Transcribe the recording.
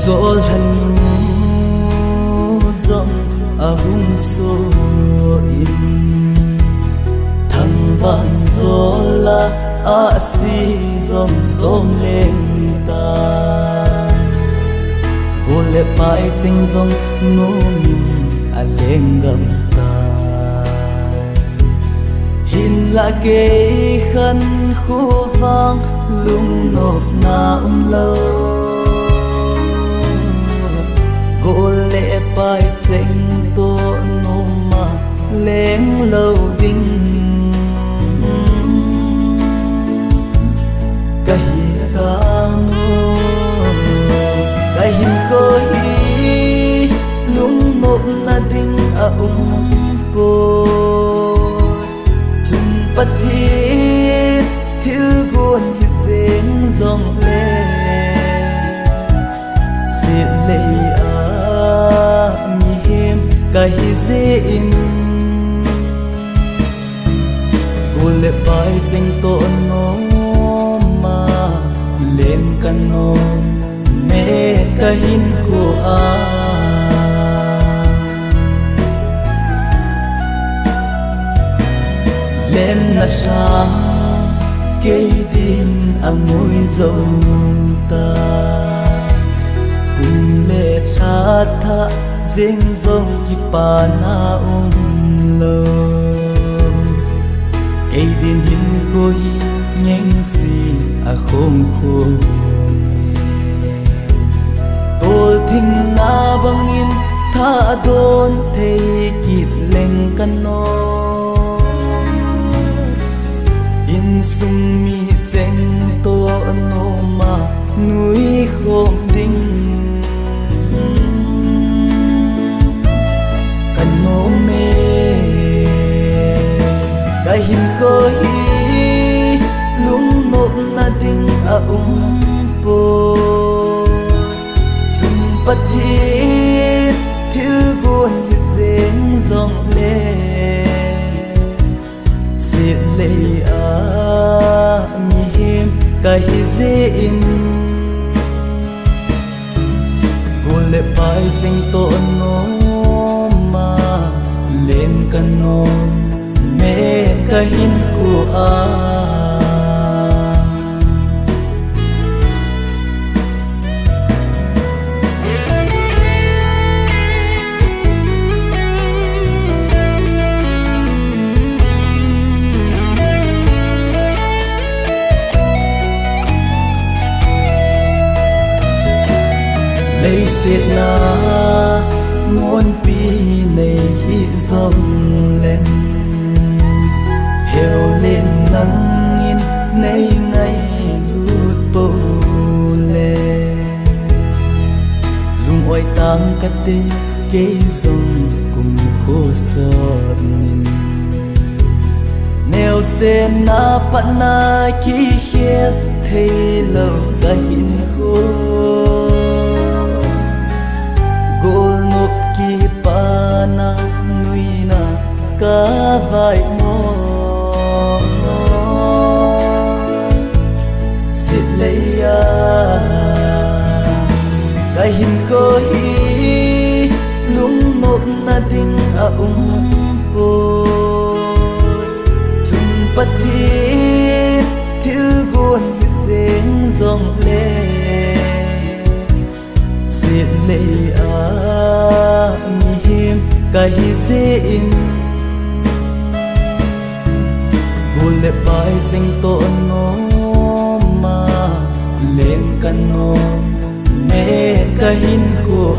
gió lần rộng hung số in thằng vàng gió là si dòng sông lên ta cô lệ phải tranh dòng nô mình lên gầm ta hin là kê khăn khô vang lung nộp na lâu cô lệ phải tranh tô nô mà lên lâu đinh cái ta mô cái hình khơi lung nộp na đinh bồ chung bắt thiết thiếu guồn dên dòng lệ xin lấy mi hem cái dễ in cô lệ bài tranh tội nó mà lên căn nó mẹ cái hình của lên là sáng cây tin môi dầu ta cùng lệ khát tha riêng dòng kịp bà na lơ cây tin hin khôi nhanh xì không khô tôi thinh na băng in tha đôn thấy kịp lên căn nó sung mi tranh tô nô mà núi khom đinh cần nô mê cái hình khơi lung nộp na đinh bồ chung bắt thiết thiếu guồn dên dòng lệ xin lấy mi hem cái dễ in cô lệ bài tranh tội nó mà lên căn nó mẹ cái hình của lấy xiết na muôn pi này hi dòng lên hiểu lên nắng in nay ngày lút bầu lệ lung oi tang cắt tê cây dòng cùng khô sọt nhìn neo sen na pan na khi khiết thấy lâu cái hình khô na nuôi na cá vai mò xin lấy cái hình khơi lung nộp na đinh bồ chung bắt thiết thiếu guồn dên dòng lệ xin lấy mi hem cái dễ in cô lệ bài tranh tội nó mà lên căn nó mẹ cái hình của